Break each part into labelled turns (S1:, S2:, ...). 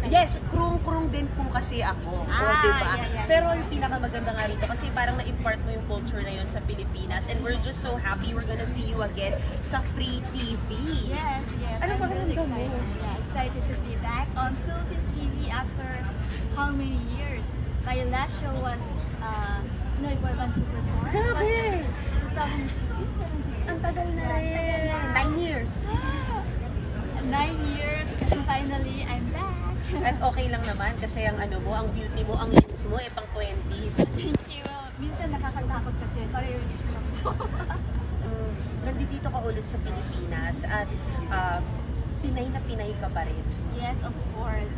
S1: Yes, krung-krung din po kasi ako. Diba? Pero yung pinakamaganda nga rito kasi parang na-impart mo yung culture na yun sa Pilipinas and we're just so happy we're gonna see you again sa Free TV.
S2: Yes.
S1: Ano
S2: I'm
S1: ba
S2: really
S1: mo?
S2: excited. Yeah, excited to be back on Philippines TV after how many years? My last show was Pinoy Boy Band Superstar.
S1: Grabe!
S2: 2016, 17.
S1: Ang tagal na rin. 9 years.
S2: 9 years, and finally, I'm back.
S1: At okay lang naman kasi ang ano mo, ang beauty mo, ang youth mo, pang 20s.
S2: Thank you. Minsan nakakatakot kasi pareho yung itsura ko.
S1: Nandito ka ulit sa Pilipinas at Pinay na Pinay ka pa rin.
S2: Yes, of course.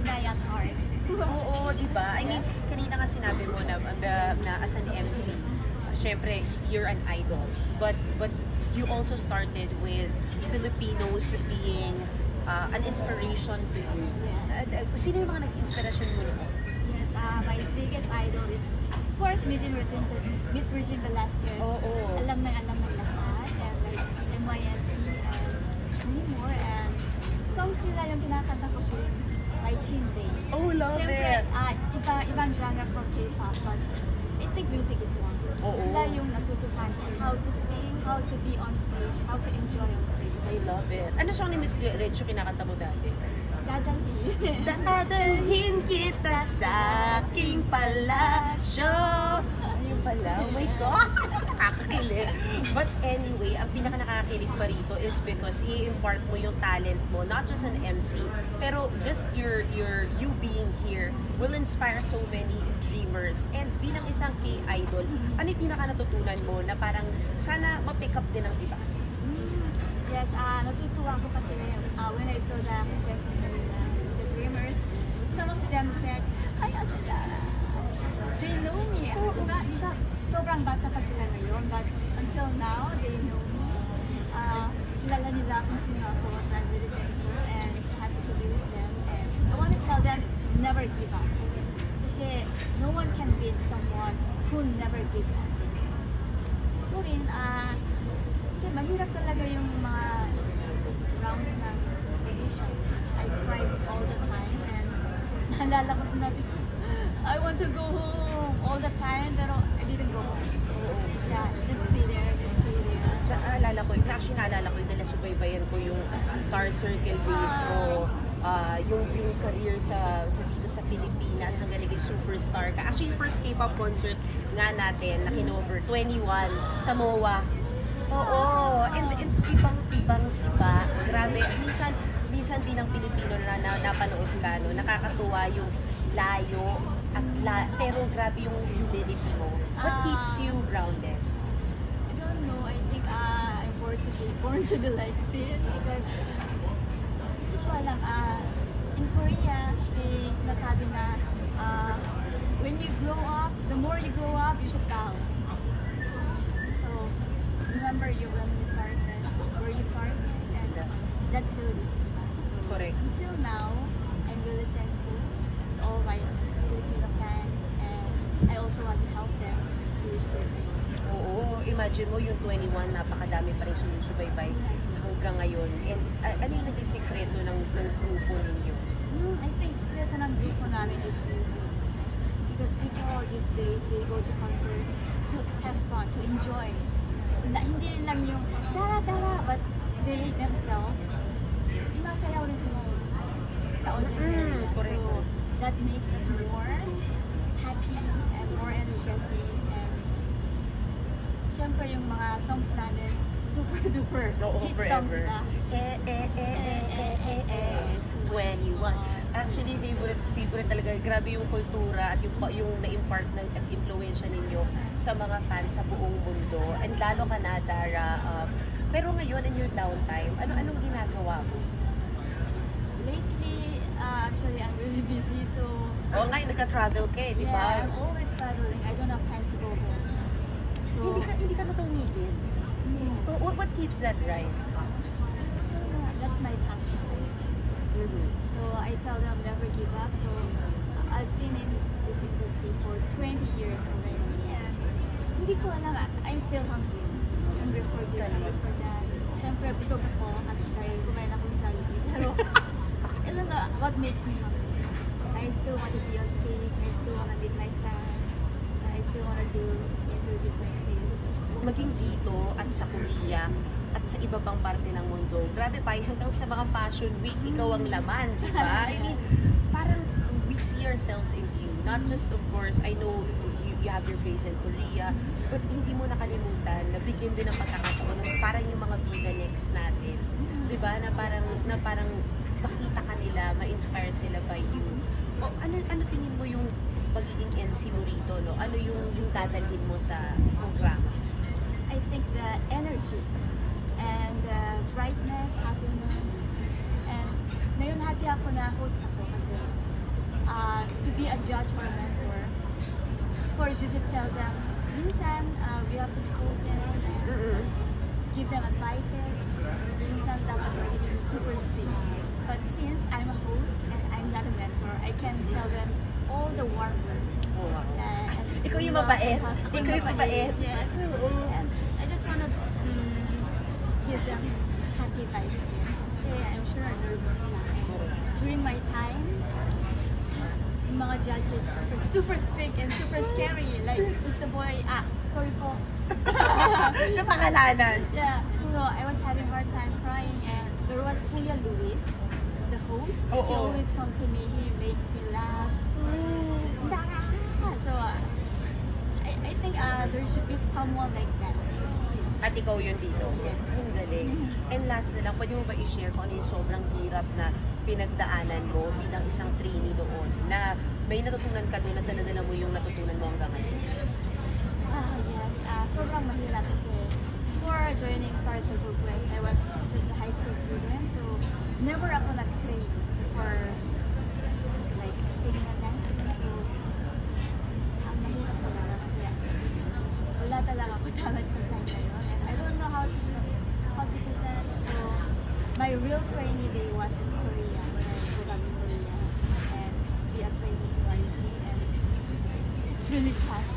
S2: Pinay at heart.
S1: Oo, di ba? I mean, kanina nga sinabi mo na as an MC, syempre, you're an idol. But you also started with Filipinos being an inspiration to you.
S2: Yes.
S1: Sino yung mga nag-inspirasyon mo noon?
S2: Yes, my biggest idol is, of course, Miss Regine Velasquez.
S1: Oo.
S2: Alam ng lahat. And like, MYMP and many more. And songs nila yung kinakanta ko during my teen days.
S1: Oh, love
S2: Siyempre,
S1: it!
S2: ibang genre from K-pop, but I think music is one.
S1: Oo.
S2: Sila yung natutusan how to sing, how to be on stage, how to enjoy on stage.
S1: I love it. Ano song ni Miss Rich yung kinakanta mo dati?
S2: Dadalhin.
S1: Dadalhin kita sa aking palasyo. Ayun pala, oh my God! Nakakakilig. But anyway, ang pinaka nakakakilig pa rito is because i-impart mo yung talent mo, not just an MC, pero just you being here will inspire so many dreamers. And bilang isang K-idol, ano yung pinaka natutunan mo na parang sana ma-pick up din ng iba?
S2: Yes, natutuwa ko kasi when I saw the contestants kanina, the dreamers, some of them said, "Hi, Ate Lara." They know me. Diba, sobrang bata pa sila ngayon, but until now, they know me. Kilala nila kung sino ako, so I'm really thankful and happy to be with them. And I want to tell them, never give up. Kasi no one can beat someone who never gives up. Ako rin, mahirap talaga yung mga rounds ng audition. I cried all the time and naalala ko sinabi ko, I want to go home all the time pero I didn't go home. Yeah, just stay there, just stay there.
S1: Naalala ko yung subaybayan ko yung Star Circle days mo, yung career dito sa Pilipinas hanggang naging superstar ka. Actually, yung first K-pop concert nga natin na kinover, 21 sa MOA. Oo, and ibang-iba. Grabe, minsan din ang Pilipino na napanood ka, no, nakakatuwa yung layo, pero grabe yung humility mo. What keeps you grounded?
S2: I don't know, I think I'm born to be like this because hindi ko alam, in Korea, sinasabi na when you grow up, the more you grow up, you should bow. Remember you when you started, where you started, and that's Philippines. So
S1: correct.
S2: Until now, I'm really thankful to all my Filipino fans, and I also want to help them to reach their dreams.
S1: Oo, imagine mo yung 21, napakadami pa rin sumusubaybay hanggang ngayon. And ano yung naging sekreto ng grupo ninyo?
S2: I think sekreto ng grupo namin is music. Because people these days, they go to concert to have fun, to enjoy. Hindi lang yung tara, but they themselves, masayaw rin sila sa audience area. So that makes us more happy and more energetic. And syempre yung mga songs namin, super duper hit songs diba?
S1: 21. Actually, favorite talaga. Grabe yung kultura at yung na-impart at influensya ninyo sa mga fans sa buong mundo. And lalo ka na, Dara. Pero ngayon, in your downtime, anong ginagawa mo?
S2: Lately, actually, I'm really busy, so...
S1: Oo nga, nagka-travel ka di ba?
S2: Yeah, I'm always traveling. I don't have time to go home. So,
S1: Hindi ka na tumigil. So, what keeps that right?
S2: That's my passion, I think. So I tell them never give up. So I've been in this industry for 20 years already, and hindi ko alam, I'm still hungry. Hungry for this, hungry for that. Siyempre, busog ako at dahil kumain ako ng Jollibee. Pero, alam na, what makes me hungry? I still want to be on stage. I still want to meet my fans. I still want to do interviews like this.
S1: Maging dito at sa Korea at sa iba pang parte ng mundo. Grabe pa, hanggang sa mga fashion week, ikaw ang laman, di ba? I mean, parang we see ourselves in you. Not just, of course, I know you have your face in Korea, but hindi mo nakalimutan na bigyan din ng pagkakataon na parang yung mga bida next natin. Di ba? Na parang makita ka nila, ma-inspire sila by you. O ano tingin mo yung pagiging MC mo rito, no? Ano yung dadalhin mo sa programa?
S2: I think the energy and the brightness, happiness, and ngayon happy ako na host ako kasi to be a judge or a mentor, of course you should tell them, minsan we have to scold them and give them advices, minsan dapat magiging super strict. But since I'm a host and I'm not a mentor, I can tell them all the warm words.
S1: Oh, wow.
S2: And
S1: Ikaw yung mabait? Ikaw yung mabait?
S2: Yes. And I just want to give them happy vibes din. Kasi I'm sure nervous sila. And during my time, yung mga judges are super strict and super scary. Like, with the boy, sorry po.
S1: Napangalanan.
S2: Yeah. So I was having a hard time crying and there was Kuya Luis, the host. He always come to me, he makes me laugh. So I think there should be someone like that.
S1: At ikaw yun dito.
S2: Yes.
S1: Ang galing. And last na lang, pwede mo ba i-share kung ano yung sobrang hirap na pinagdaanan mo bilang isang trainee doon? Na may natutunan ka doon at dala-dala mo yung natutunan mo hanggang ngayon?
S2: Yes. Sobrang mahirap kasi before joining Star Circle Quest, I was just a high school student. So never ako nag-train for like singing and dancing. So ang mahirap talaga kasi wala talaga ako talent ng time na yun. And I don't know how to do this, how to do that. So my real training day was in Korea when I go back to Korea and be a trainee in YG, and it's really tough.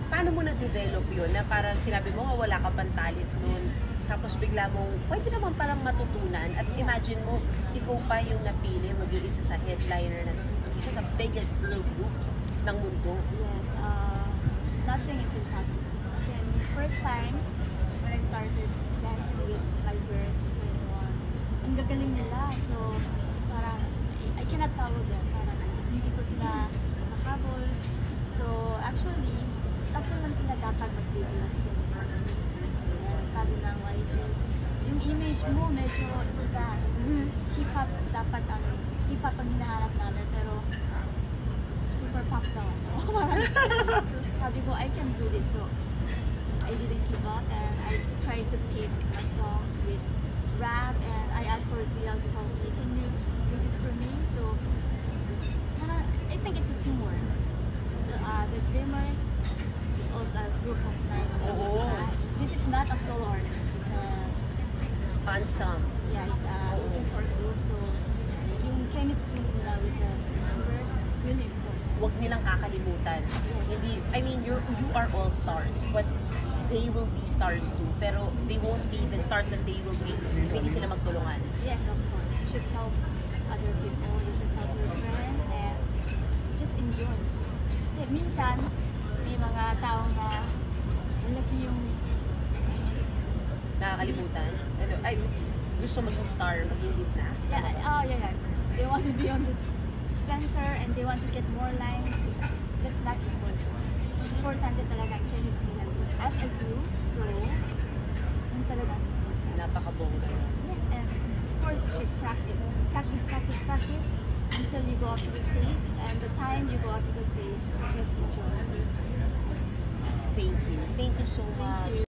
S1: Paano mo na-develop yun? Na parang sinabi mo nga wala ka pang talent noon, tapos bigla mong pwede naman parang matutunan at imagine mo, ikaw pa yung napili maging isa sa headliner ng isa sa biggest girl groups ng mundo.
S2: Yes, nothing is impossible. Kasi first time when I started dancing with my girls in 21, ang gagaling nila. So parang I cannot follow them. Parang hindi ko sila makahabol. So actually, tatlo lang sila dapat mag-debut. Sabi ng YG, yung image mo medyo iba. Hip-hop dapat hip-hop ang hinahanap namin, pero super pop daw ako. Sabi ko, I can do this. So I didn't give up and I tried to pick songs with rap, and I asked for CL to help me. Can you do this for me? So I think it's a teamwork. So the Dreamers is also a group of 9. This is not a solo artist. It's a
S1: Ensemble.
S2: yeah, it's a looking for a group. So yung chemistry nila with the members is really important.
S1: Huwag nilang kakalimutan. Hindi, I mean, you are all stars, but they will be stars too. Pero they won't be the stars that they will be if hindi sila magtulungan.
S2: Yes, of course. You should help other people. You should help your friends and just enjoy. Kasi minsan, may mga tao na malaki yung
S1: Nakakalimutan. Ano, ay, gusto maging star, maging gitna.
S2: yeah. They want to be on the center and they want to get more lines. That's not important. Importante talaga ang chemistry na group as a group. So, yun talaga.
S1: Napakabongga.
S2: Yes, and of course you should practice. Practice until you go up to the stage. And the time you go up to the stage, just enjoy.
S1: Thank you. Thank you so much.